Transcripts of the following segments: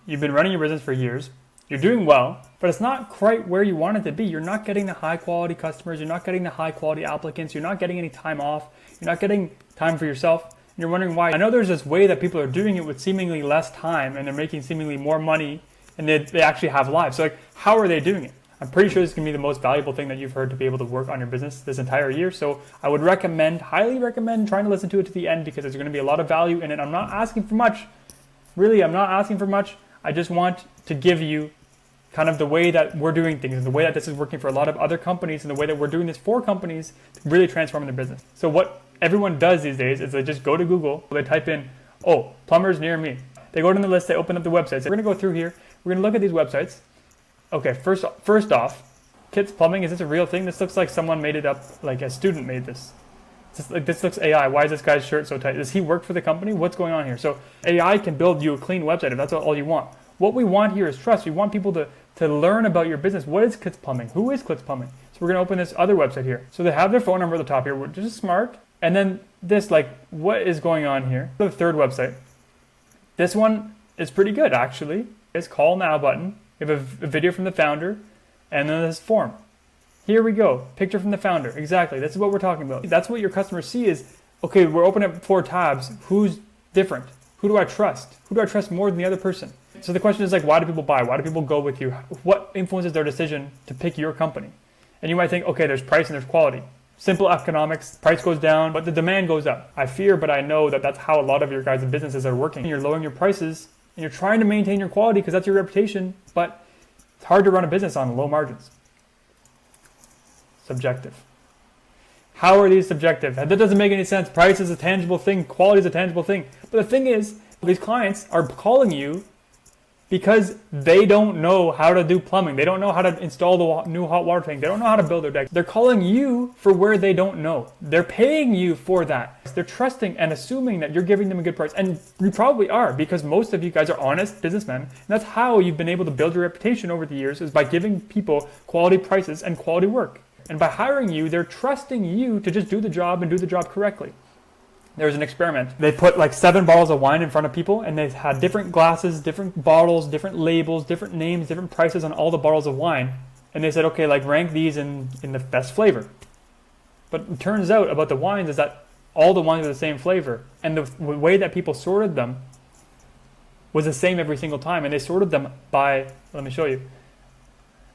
You've been running your business for years. You're doing well, but it's not quite where you want it to be. You're not getting the high quality customers. You're not getting the high quality applicants. You're not getting any time off. You're not getting time for yourself. And you're wondering why. I know there's this way that people are doing it with seemingly less time and they're making seemingly more money and they actually have lives. So like, how are they doing it? I'm pretty sure this is going to be the most valuable thing that you've heard to be able to work on your business this entire year. So I would highly recommend trying to listen to it to the end because there's going to be a lot of value in it. I'm not asking for much. Really, I'm not asking for much. I just want to give you kind of the way that we're doing things and the way that this is working for a lot of other companies and the way that we're doing this for companies to really transform their business. So what everyone does these days is they just go to Google, they type in, oh, plumbers near me. They go to the list, they open up the websites. We're going to go through here. We're going to look at these websites. Okay, first off, Kits Plumbing, is this a real thing? This looks like someone made it up, like a student made this. This looks AI. Why is this guy's shirt so tight? Does he work for the company? What's going on here? So AI can build you a clean website if that's all you want. What we want here is trust. We want people to learn about your business. What is Kits Plumbing? Who is Kits Plumbing? So we're going to open this other website here. So they have their phone number at the top here, which is smart. And then this, like, what is going on here? The third website. This one is pretty good, actually. It's Call Now button. We have a video from the founder, and then this form. Here we go. Picture from the founder. Exactly. This is what we're talking about. That's what your customers see is, okay, we're opening up 4 tabs. Who's different? Who do I trust? Who do I trust more than the other person? So the question is like, why do people buy? Why do people go with you? What influences their decision to pick your company? And you might think, okay, there's price and there's quality. Simple economics, price goes down, but the demand goes up. I fear, but I know that that's how a lot of your guys' businesses are working. You're lowering your prices and you're trying to maintain your quality because that's your reputation, but it's hard to run a business on low margins. Subjective. How are these subjective? That doesn't make any sense. Price is a tangible thing. Quality is a tangible thing. But the thing is, these clients are calling you because they don't know how to do plumbing. They don't know how to install the new hot water tank. They don't know how to build their deck. They're calling you for where they don't know. They're paying you for that. They're trusting and assuming that you're giving them a good price. And you probably are, because most of you guys are honest businessmen. And that's how you've been able to build your reputation over the years, is by giving people quality prices and quality work. And by hiring you, they're trusting you to just do the job and do the job correctly. There was an experiment. They put like 7 bottles of wine in front of people, and they had different glasses, different bottles, different labels, different names, different prices on all the bottles of wine. And they said, okay, like rank these in the best flavor. But it turns out about the wines is that all the wines are the same flavor. And the way that people sorted them was the same every single time. And they sorted them by, let me show you.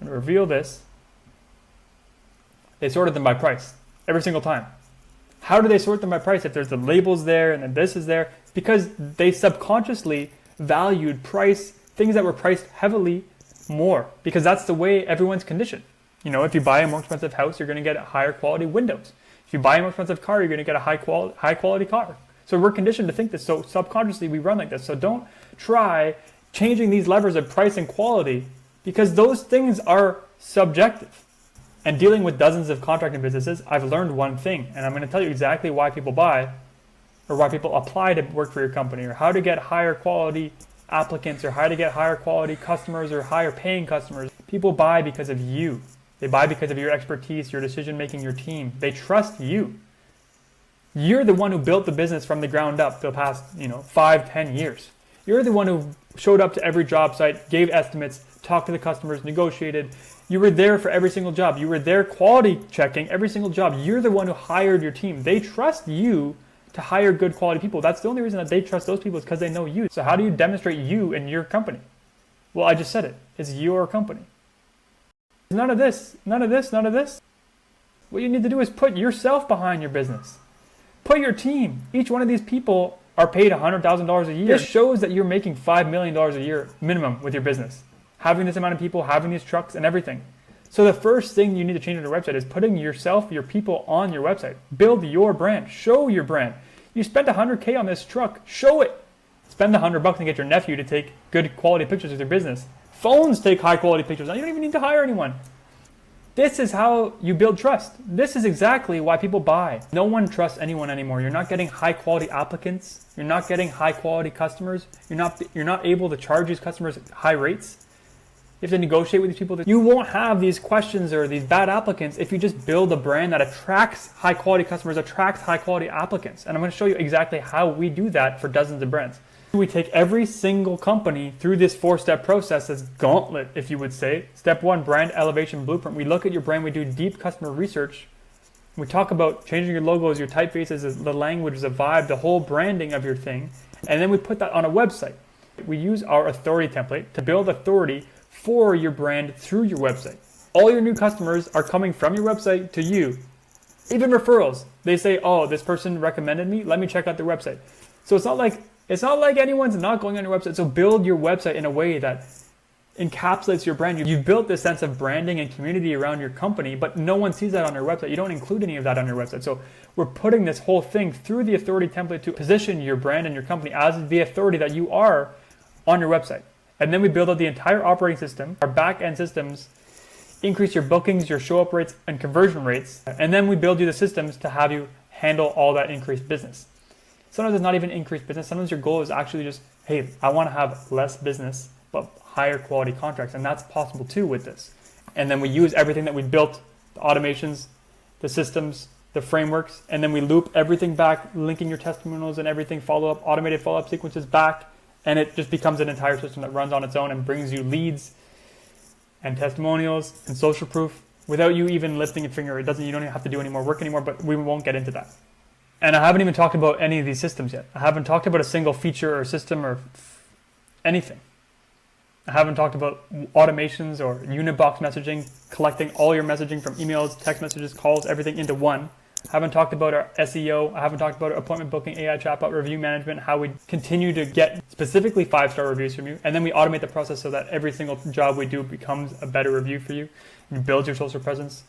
I'm going to reveal this. They sorted them by price every single time. How do they sort them by price if there's the labels there and then this is there? Because they subconsciously valued price, things that were priced heavily more, because that's the way everyone's conditioned. You know, if you buy a more expensive house, you're going to get higher quality windows. If you buy a more expensive car, you're going to get a high quality car. So we're conditioned to think this. So subconsciously we run like this. So don't try changing these levers of price and quality, because those things are subjective. And dealing with dozens of contracting businesses, I've learned one thing, and I'm going to tell you exactly why people buy, or why people apply to work for your company, or how to get higher quality applicants, or how to get higher quality customers, or higher paying customers. People buy because of you. They buy because of your expertise, your decision making, your team. They trust you. You're the one who built the business from the ground up the past, 5-10 years. You're the one who showed up to every job site, gave estimates, talked to the customers, negotiated. You were there for every single job. You were there quality checking every single job. You're the one who hired your team. They trust you to hire good quality people. That's the only reason that they trust those people, is because they know you. So how do you demonstrate you in your company? Well, I just said it. It's your company. None of this, none of this, none of this. What you need to do is put yourself behind your business. Put your team. Each one of these people are paid $100,000 a year. This shows that you're making $5 million a year minimum with your business. Having this amount of people, having these trucks and everything. So the first thing you need to change on your website is putting yourself, your people on your website. Build your brand. Show your brand. You spent $100K on this truck. Show it. Spend the $100 and get your nephew to take good quality pictures of your business. Phones take high quality pictures. Now you don't even need to hire anyone. This is how you build trust. This is exactly why people buy. No one trusts anyone anymore. You're not getting high quality applicants. You're not getting high quality customers. You're not able to charge these customers high rates. You have to negotiate with these people. You won't have these questions or these bad applicants if you just build a brand that attracts high quality customers, attracts high quality applicants. And I'm going to show you exactly how we do that for dozens of brands. We take every single company through this 4-step process, this gauntlet, if you would say. Step 1, brand elevation blueprint. We look at your brand, we do deep customer research. We talk about changing your logos, your typefaces, the language, the vibe, the whole branding of your thing. And then we put that on a website. We use our authority template to build authority for your brand through your website. All your new customers are coming from your website to you. Even referrals. They say, oh, this person recommended me, let me check out their website. So it's not like anyone's not going on your website. So build your website in a way that encapsulates your brand. You've built this sense of branding and community around your company, but no one sees that on your website. You don't include any of that on your website. So we're putting this whole thing through the authority template to position your brand and your company as the authority that you are on your website. And then we build out the entire operating system, our back-end systems, increase your bookings, your show-up rates, and conversion rates. And then we build you the systems to have you handle all that increased business. Sometimes it's not even increased business. Sometimes your goal is actually just, hey, I want to have less business, but higher quality contracts. And that's possible too with this. And then we use everything that we built, the automations, the systems, the frameworks, and then we loop everything back, linking your testimonials and everything, follow-up, automated follow-up sequences back. And it just becomes an entire system that runs on its own and brings you leads and testimonials and social proof without you even lifting a finger. You don't even have to do any more work anymore, but we won't get into that. And I haven't even talked about any of these systems yet. I haven't talked about a single feature or system or anything. I haven't talked about automations or Unibox messaging, collecting all your messaging from emails, text messages, calls, everything into one. I haven't talked about our SEO. I haven't talked about our appointment booking, AI chatbot, review management, how we continue to get specifically 5-star reviews from you. And then we automate the process so that every single job we do becomes a better review for you. You build your social presence.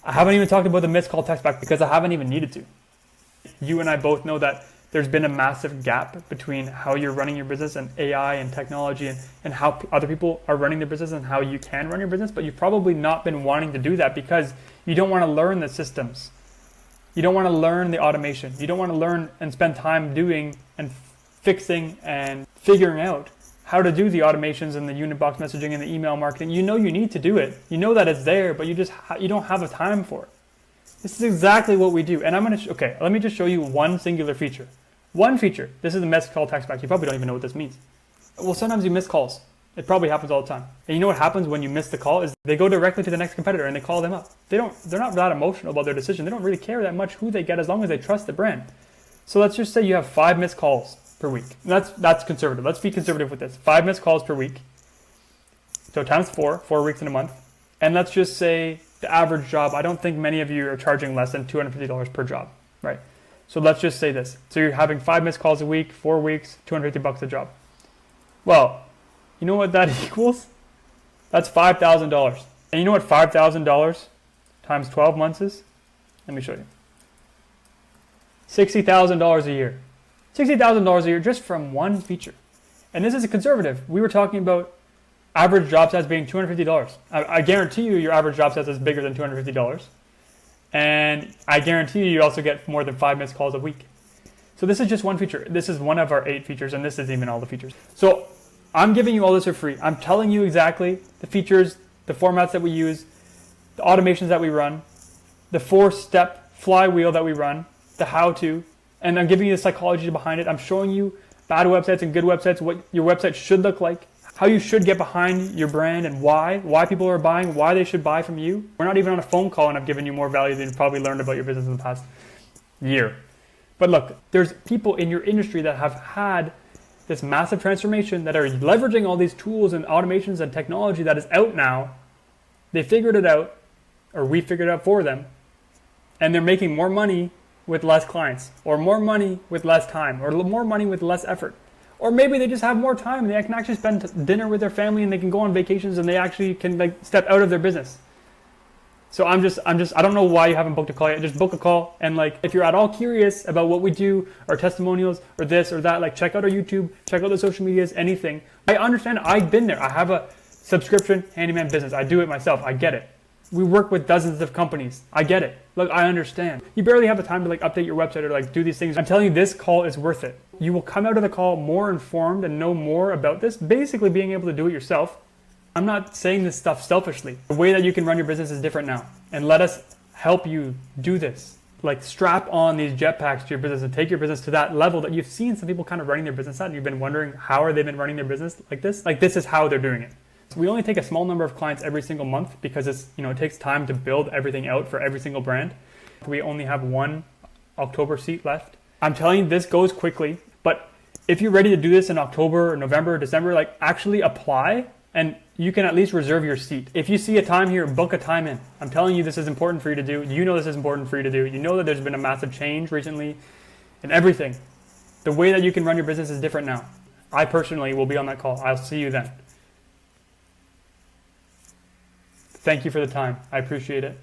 I haven't even talked about the missed call text back because I haven't even needed to. You and I both know that there's been a massive gap between how you're running your business and AI and technology and how other people are running their business and how you can run your business. But you've probably not been wanting to do that because you don't want to learn the systems. You don't want to learn the automation. You don't want to learn and spend time doing and fixing and figuring out how to do the automations and the Unibox messaging and the email marketing. You know you need to do it. You know that it's there, but you don't have the time for it. This is exactly what we do. And I'm going to, let me just show you one singular feature. One feature. This is the missed call text back. You probably don't even know what this means. Well, sometimes you miss calls. It probably happens all the time. And you know what happens when you miss the call is they go directly to the next competitor and they call them up. They're not that emotional about their decision. They don't really care that much who they get as long as they trust the brand. So let's just say you have 5 missed calls per week. And that's conservative. Let's be conservative with this. 5 missed calls per week. So times 4 weeks in a month. And let's just say the average job, I don't think many of you are charging less than $250 per job, right? So let's just say this. So you're having 5 missed calls a week, 4 weeks, $250 a job. Well, you know what that equals? That's $5,000. And you know what $5,000 times 12 months is? Let me show you. $60,000 a year. $60,000 a year just from one feature. And this is a conservative. We were talking about average job size being $250. I guarantee you your average job size is bigger than $250. And I guarantee you also get more than 5 missed calls a week. So this is just one feature. This is one of our 8 features, and this isn't even all the features. So I'm giving you all this for free. I'm telling you exactly the features, the formats that we use, the automations that we run, the 4-step flywheel that we run, the how-to, and I'm giving you the psychology behind it. I'm showing you bad websites and good websites, what your website should look like, how you should get behind your brand and why people are buying, why they should buy from you. We're not even on a phone call and I've given you more value than you've probably learned about your business in the past year. But look, there's people in your industry that have had this massive transformation that are leveraging all these tools and automations and technology that is out now. They figured it out, or we figured it out for them, and they're making more money with less clients, or more money with less time, or more money with less effort. Or maybe they just have more time and they can actually spend dinner with their family and they can go on vacations and they actually can step out of their business. So I don't know why you haven't booked a call yet. Just book a call. And if you're at all curious about what we do, our testimonials or this or that, check out our YouTube, check out the social medias, anything. I understand. I've been there. I have a subscription handyman business. I do it myself. I get it. We work with dozens of companies. I get it. Look, I understand. You barely have the time to update your website or do these things. I'm telling you, this call is worth it. You will come out of the call more informed and know more about this, basically being able to do it yourself. I'm not saying this stuff selfishly. The way that you can run your business is different now. And let us help you do this. like strap on these jetpacks to your business and take your business to that level that you've seen some people kind of running their business at, and you've been wondering how are they been running their business like this? Like this is how they're doing it. So we only take a small number of clients every single month because it's, it takes time to build everything out for every single brand. We only have one October seat left. I'm telling you, this goes quickly, but if you're ready to do this in October, November, December, like actually apply, and you can at least reserve your seat. If you see a time here, book a time in. I'm telling you, this is important for you to do. You know this is important for you to do. You know that there's been a massive change recently in everything. The way that you can run your business is different now. I personally will be on that call. I'll see you then. Thank you for the time. I appreciate it.